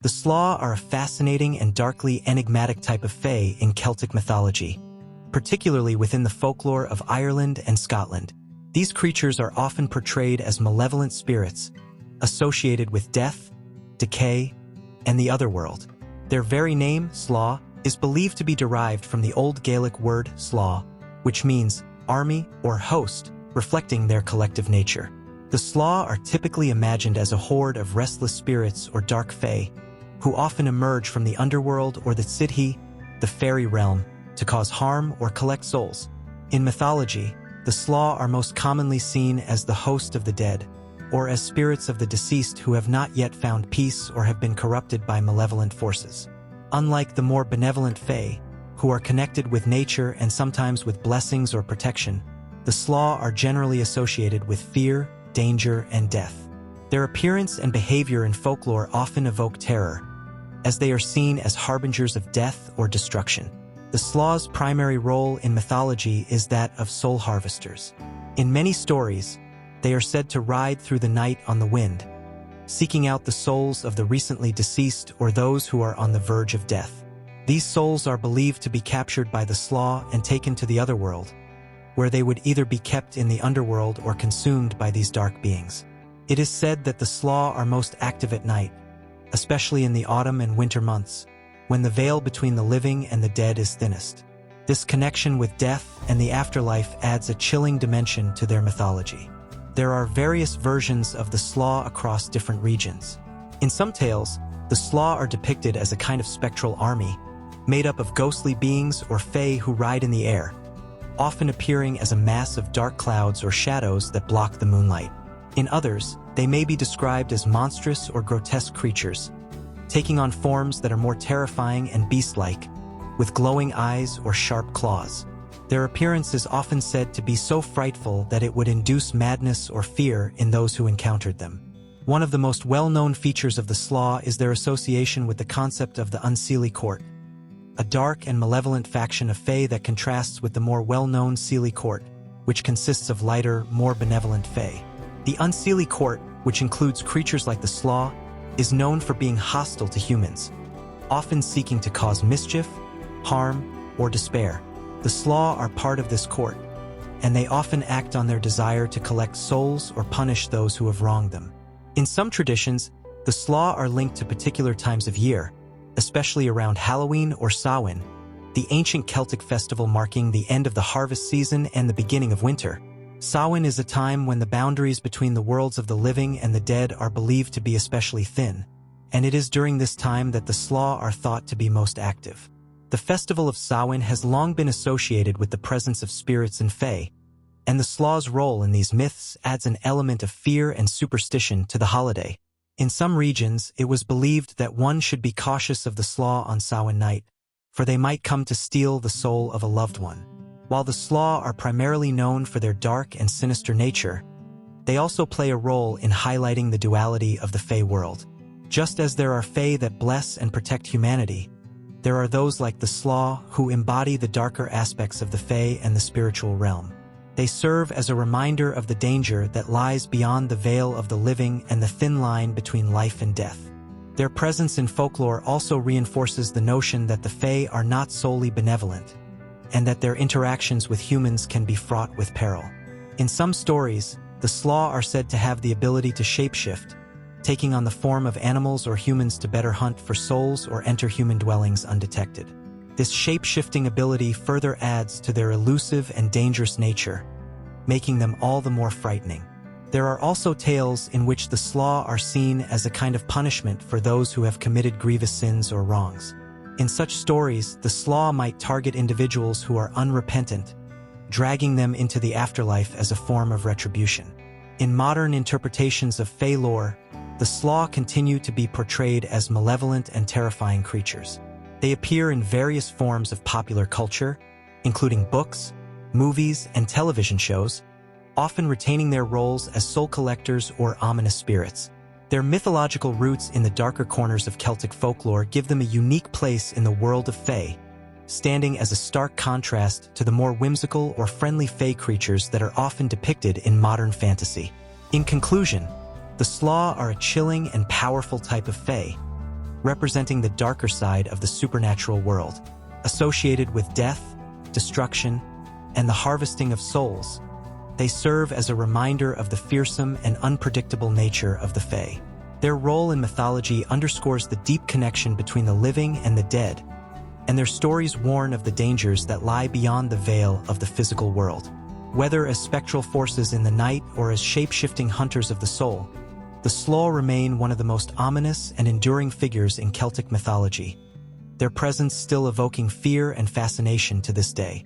The Slaugh are a fascinating and darkly enigmatic type of fae in Celtic mythology, particularly within the folklore of Ireland and Scotland. These creatures are often portrayed as malevolent spirits, associated with death, decay, and the otherworld. Their very name, Slaugh, is believed to be derived from the Old Gaelic word Slaugh, which means army or host, reflecting their collective nature. The Slaugh are typically imagined as a horde of restless spirits or dark fae, who often emerge from the underworld or the Sidhe, the fairy realm, to cause harm or collect souls. In mythology, the Slaugh are most commonly seen as the host of the dead, or as spirits of the deceased who have not yet found peace or have been corrupted by malevolent forces. Unlike the more benevolent fae, who are connected with nature and sometimes with blessings or protection, the Slaugh are generally associated with fear, danger, and death. Their appearance and behavior in folklore often evoke terror, as they are seen as harbingers of death or destruction. The Slaugh's primary role in mythology is that of soul harvesters. In many stories, they are said to ride through the night on the wind, seeking out the souls of the recently deceased or those who are on the verge of death. These souls are believed to be captured by the Slaugh and taken to the otherworld, where they would either be kept in the underworld or consumed by these dark beings. It is said that the Slaugh are most active at night, especially in the autumn and winter months, when the veil between the living and the dead is thinnest. This connection with death and the afterlife adds a chilling dimension to their mythology. There are various versions of the Slaugh across different regions. In some tales, the Slaugh are depicted as a kind of spectral army, made up of ghostly beings or fae who ride in the air, often appearing as a mass of dark clouds or shadows that block the moonlight. In others, they may be described as monstrous or grotesque creatures, taking on forms that are more terrifying and beast-like, with glowing eyes or sharp claws. Their appearance is often said to be so frightful that it would induce madness or fear in those who encountered them. One of the most well-known features of the Slaugh is their association with the concept of the unseelie court, a dark and malevolent faction of fae that contrasts with the more well-known seelie court, which consists of lighter, more benevolent fae. The unseelie court, which includes creatures like the Slaugh, is known for being hostile to humans, often seeking to cause mischief, harm, or despair. The Slaugh are part of this court, and they often act on their desire to collect souls or punish those who have wronged them. In some traditions, the Slaugh are linked to particular times of year, especially around Halloween or Samhain, the ancient Celtic festival marking the end of the harvest season and the beginning of winter. Samhain is a time when the boundaries between the worlds of the living and the dead are believed to be especially thin, and it is during this time that the Slaugh are thought to be most active. The festival of Samhain has long been associated with the presence of spirits and fae, and the Slaugh's role in these myths adds an element of fear and superstition to the holiday. In some regions, it was believed that one should be cautious of the Slaugh on Samhain night, for they might come to steal the soul of a loved one. While the Slaugh are primarily known for their dark and sinister nature, they also play a role in highlighting the duality of the fae world. Just as there are fae that bless and protect humanity, there are those like the Slaugh who embody the darker aspects of the fae and the spiritual realm. They serve as a reminder of the danger that lies beyond the veil of the living and the thin line between life and death. Their presence in folklore also reinforces the notion that the fae are not solely benevolent, and that their interactions with humans can be fraught with peril. In some stories, the Slaugh are said to have the ability to shapeshift, taking on the form of animals or humans to better hunt for souls or enter human dwellings undetected. This shape-shifting ability further adds to their elusive and dangerous nature, making them all the more frightening. There are also tales in which the Slaugh are seen as a kind of punishment for those who have committed grievous sins or wrongs. In such stories, the Slaugh might target individuals who are unrepentant, dragging them into the afterlife as a form of retribution. In modern interpretations of fae lore, the Slaugh continue to be portrayed as malevolent and terrifying creatures. They appear in various forms of popular culture, including books, movies, and television shows, often retaining their roles as soul collectors or ominous spirits. Their mythological roots in the darker corners of Celtic folklore give them a unique place in the world of fae, standing as a stark contrast to the more whimsical or friendly fae creatures that are often depicted in modern fantasy. In conclusion, the Slaugh are a chilling and powerful type of fae, representing the darker side of the supernatural world, associated with death, destruction, and the harvesting of souls. They serve as a reminder of the fearsome and unpredictable nature of the Fae. Their role in mythology underscores the deep connection between the living and the dead, and their stories warn of the dangers that lie beyond the veil of the physical world. Whether as spectral forces in the night or as shape-shifting hunters of the soul, the Slaugh remain one of the most ominous and enduring figures in Celtic mythology, their presence still evoking fear and fascination to this day.